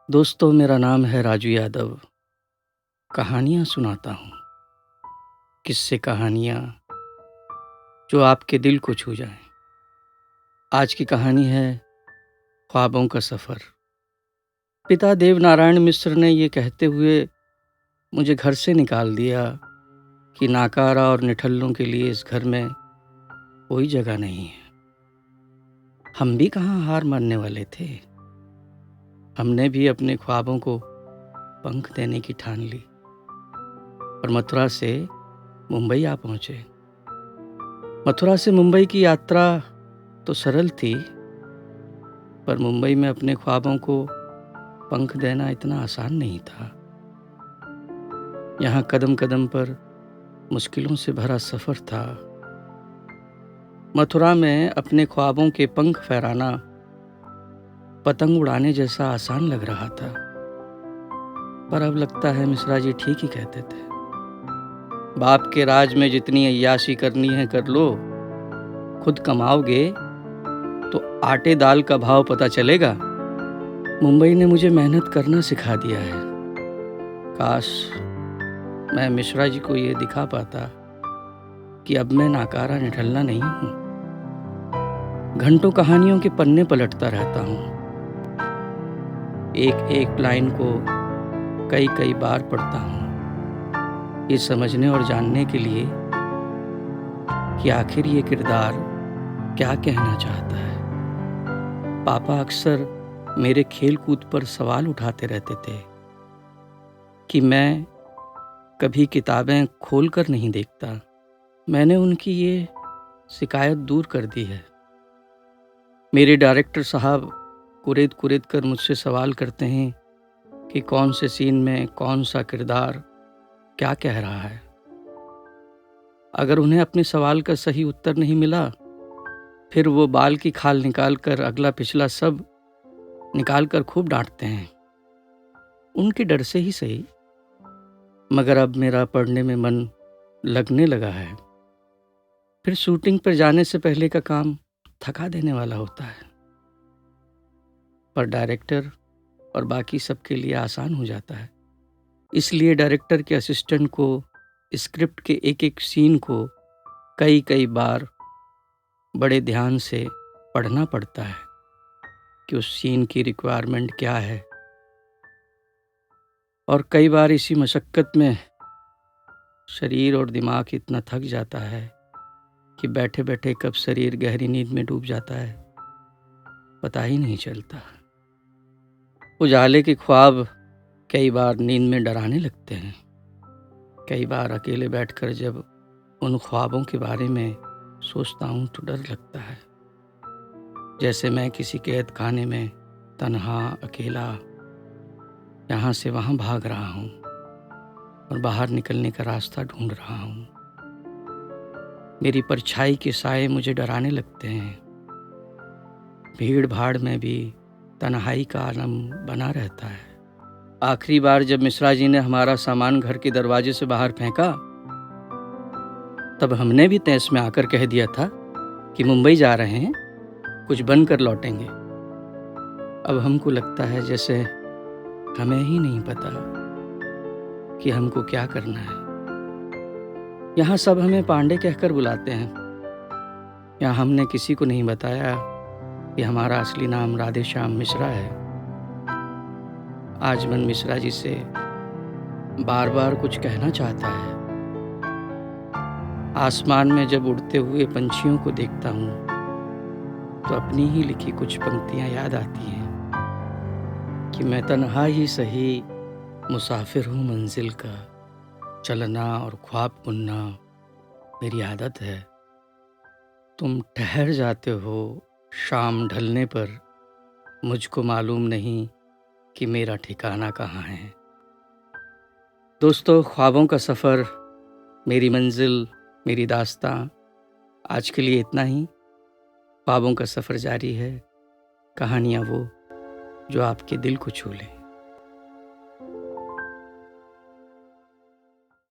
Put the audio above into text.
दोस्तों, मेरा नाम है राजू यादव। कहानियाँ सुनाता हूँ, किस्से कहानियाँ जो आपके दिल को छू जाएँ। आज की कहानी है ख्वाबों का सफ़र। पिता देवनारायण मिश्र ने ये कहते हुए मुझे घर से निकाल दिया कि नाकारा और निठल्लों के लिए इस घर में कोई जगह नहीं है। हम भी कहाँ हार मानने वाले थे। हमने भी अपने ख्वाबों को पंख देने की ठान ली और मथुरा से मुंबई आ पहुँचे। मथुरा से मुंबई की यात्रा तो सरल थी, पर मुंबई में अपने ख्वाबों को पंख देना इतना आसान नहीं था। यहाँ कदम कदम पर मुश्किलों से भरा सफ़र था। मथुरा में अपने ख्वाबों के पंख फहराना पतंग उड़ाने जैसा आसान लग रहा था, पर अब लगता है मिश्रा जी ठीक ही कहते थे। बाप के राज में जितनी अय्याशी करनी है कर लो, खुद कमाओगे तो आटे दाल का भाव पता चलेगा। मुंबई ने मुझे मेहनत करना सिखा दिया है। काश मैं मिश्रा जी को ये दिखा पाता कि अब मैं नाकारा निठल्ला नहीं हूँ। घंटों कहानियों के पन्ने पलटता रहता हूँ, एक एक लाइन को कई कई बार पढ़ता हूँ, ये समझने और जानने के लिए कि आखिर ये किरदार क्या कहना चाहता है। पापा अक्सर मेरे खेल कूद पर सवाल उठाते रहते थे कि मैं कभी किताबें खोल कर नहीं देखता। मैंने उनकी ये शिकायत दूर कर दी है। मेरे डायरेक्टर साहब कुरेद कुरेद कर मुझसे सवाल करते हैं कि कौन से सीन में कौन सा किरदार क्या कह रहा है। अगर उन्हें अपने सवाल का सही उत्तर नहीं मिला, फिर वो बाल की खाल निकाल कर अगला पिछला सब निकाल कर खूब डांटते हैं। उनके डर से ही सही, मगर अब मेरा पढ़ने में मन लगने लगा है। फिर शूटिंग पर जाने से पहले का काम थका देने वाला होता है, पर डायरेक्टर और बाकी सबके लिए आसान हो जाता है। इसलिए डायरेक्टर के असिस्टेंट को स्क्रिप्ट के एक एक सीन को कई कई बार बड़े ध्यान से पढ़ना पड़ता है कि उस सीन की रिक्वायरमेंट क्या है। और कई बार इसी मशक्क़त में शरीर और दिमाग इतना थक जाता है कि बैठे बैठे कब शरीर गहरी नींद में डूब जाता है पता ही नहीं चलता। उजाले के ख्वाब कई बार नींद में डराने लगते हैं। कई बार अकेले बैठकर जब उन ख्वाबों के बारे में सोचता हूँ तो डर लगता है, जैसे मैं किसी कैद खाने में तन्हा अकेला यहाँ से वहाँ भाग रहा हूँ और बाहर निकलने का रास्ता ढूंढ रहा हूँ। मेरी परछाई के साए मुझे डराने लगते हैं। भीड़ भाड़ में भी तन्हाई का आलम बना रहता है। आखिरी बार जब मिश्रा जी ने हमारा सामान घर के दरवाजे से बाहर फेंका, तब हमने भी तैस में आकर कह दिया था कि मुंबई जा रहे हैं, कुछ बनकर लौटेंगे। अब हमको लगता है जैसे हमें ही नहीं पता कि हमको क्या करना है। यहाँ सब हमें पांडे कहकर बुलाते हैं। यहाँ हमने किसी को नहीं बताया कि हमारा असली नाम राधेश्याम मिश्रा है। आज मन मिश्रा जी से बार बार कुछ कहना चाहता है। आसमान में जब उड़ते हुए पंछियों को देखता हूँ तो अपनी ही लिखी कुछ पंक्तियाँ याद आती हैं कि मैं तन्हा ही सही मुसाफिर हूँ मंजिल का, चलना और ख्वाब बुनना मेरी आदत है। तुम ठहर जाते हो शाम ढलने पर, मुझको मालूम नहीं कि मेरा ठिकाना कहाँ है। दोस्तों, ख्वाबों का सफ़र, मेरी मंजिल, मेरी दास्तां, आज के लिए इतना ही। ख्वाबों का सफ़र जारी है, कहानियाँ वो जो आपके दिल को छू लें।